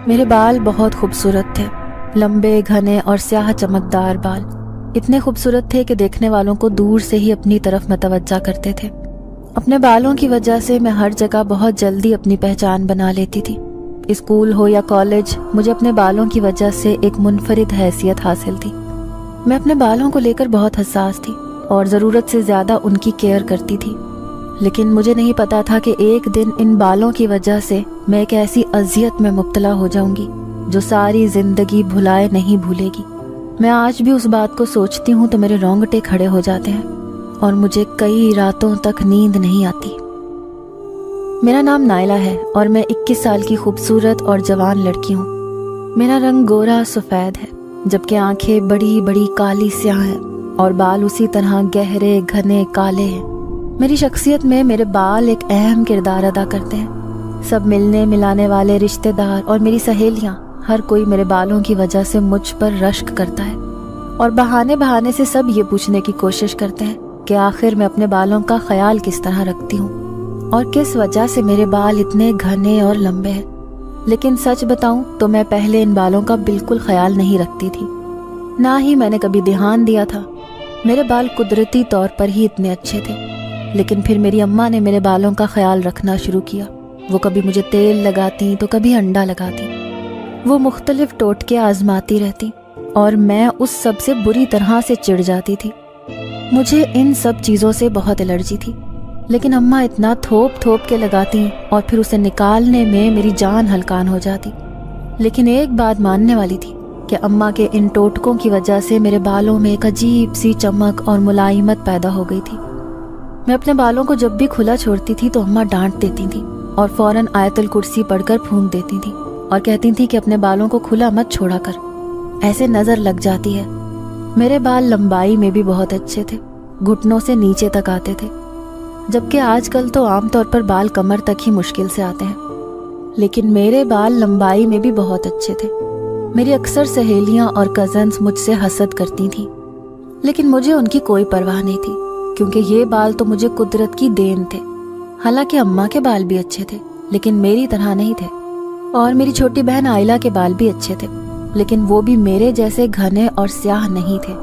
میرے بال بہت خوبصورت تھے، لمبے گھنے اور سیاہ چمکدار بال، اتنے خوبصورت تھے کہ دیکھنے والوں کو دور سے ہی اپنی طرف متوجہ کرتے تھے۔ اپنے بالوں کی وجہ سے میں ہر جگہ بہت جلدی اپنی پہچان بنا لیتی تھی۔ اسکول ہو یا کالج، مجھے اپنے بالوں کی وجہ سے ایک منفرد حیثیت حاصل تھی۔ میں اپنے بالوں کو لے کر بہت حساس تھی اور ضرورت سے زیادہ ان کی کیئر کرتی تھی، لیکن مجھے نہیں پتا تھا کہ ایک دن ان بالوں کی وجہ سے میں ایک ایسی اذیت میں مبتلا ہو جاؤں گی جو ساری زندگی بھلائے نہیں بھولے گی۔ میں آج بھی اس بات کو سوچتی ہوں تو میرے رونگٹے کھڑے ہو جاتے ہیں اور مجھے کئی راتوں تک نیند نہیں آتی۔ میرا نام نائلہ ہے اور میں 21 سال کی خوبصورت اور جوان لڑکی ہوں۔ میرا رنگ گورا سفید ہے، جبکہ آنکھیں بڑی بڑی کالی سیاہ ہیں اور بال اسی طرح گہرے گھنے کالے ہیں۔ میری شخصیت میں میرے بال ایک اہم کردار ادا کرتے ہیں۔ سب ملنے ملانے والے رشتہ دار اور میری سہیلیاں، ہر کوئی میرے بالوں کی وجہ سے مجھ پر رشک کرتا ہے، اور بہانے سے سب یہ پوچھنے کی کوشش کرتے ہیں کہ آخر میں اپنے بالوں کا خیال کس طرح رکھتی ہوں اور کس وجہ سے میرے بال اتنے گھنے اور لمبے ہیں۔ لیکن سچ بتاؤں تو میں پہلے ان بالوں کا بالکل خیال نہیں رکھتی تھی، نہ ہی میں نے کبھی دھیان دیا تھا۔ میرے بال قدرتی طور پر ہی اتنے اچھے تھے، لیکن پھر میری اماں نے میرے بالوں کا خیال رکھنا شروع کیا۔ وہ کبھی مجھے تیل لگاتی تو کبھی انڈا لگاتی، وہ مختلف ٹوٹکے آزماتی رہتی اور میں اس سب سے بری طرح سے چڑ جاتی تھی۔ مجھے ان سب چیزوں سے بہت الرجی تھی، لیکن اماں اتنا تھوپ کے لگاتی اور پھر اسے نکالنے میں میری جان ہلکان ہو جاتی۔ لیکن ایک بات ماننے والی تھی کہ اماں کے ان ٹوٹکوں کی وجہ سے میرے بالوں میں ایک عجیب سی چمک اور ملائمت پیدا ہو گئی تھی۔ میں اپنے بالوں کو جب بھی کھلا چھوڑتی تھی تو اماں ڈانٹ دیتی تھی اور فوراً آیت الکرسی پڑھ کر پھونک دیتی تھی اور کہتی تھی کہ اپنے بالوں کو کھلا مت چھوڑا کر، ایسے نظر لگ جاتی ہے۔ میرے بال لمبائی میں بھی بہت اچھے تھے، گھٹنوں سے نیچے تک آتے تھے، جبکہ آج کل تو عام طور پر بال کمر تک ہی مشکل سے آتے ہیں، لیکن میرے بال لمبائی میں بھی بہت اچھے تھے۔ میری اکثر سہیلیاں اور کزنز مجھ سے حسد کرتی تھیں، لیکن مجھے ان کی کوئی پرواہ نہیں تھی، کیونکہ یہ بال تو مجھے قدرت کی دین تھے۔ حالانکہ اماں کے بال بھی اچھے تھے، لیکن میری طرح نہیں تھے، اور میری چھوٹی بہن آئلہ کے بال بھی اچھے تھے، لیکن وہ بھی میرے جیسے گھنے اور سیاہ نہیں تھے۔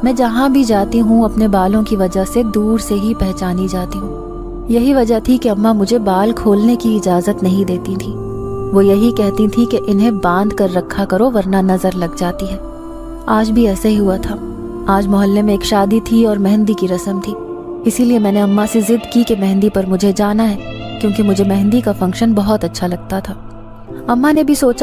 میں جہاں بھی جاتی ہوں اپنے بالوں کی وجہ سے دور سے ہی پہچانی جاتی ہوں۔ یہی وجہ تھی کہ اماں مجھے بال کھولنے کی اجازت نہیں دیتی تھی۔ وہ یہی کہتی تھی کہ انہیں باندھ کر رکھا کرو ورنہ نظر لگ جاتی ہے۔ آج بھی ایسے ہی ہوا تھا۔ آج محلے میں ایک شادی تھی اور مہندی کی رسم تھی، اسی لیے میں نے اماں سے ضد کی کہ مہندی پر مجھے جانا ہے، کیونکہ مجھے مہندی کا فنکشن بہت اچھا لگتا تھا۔ اماں نے بھی سوچا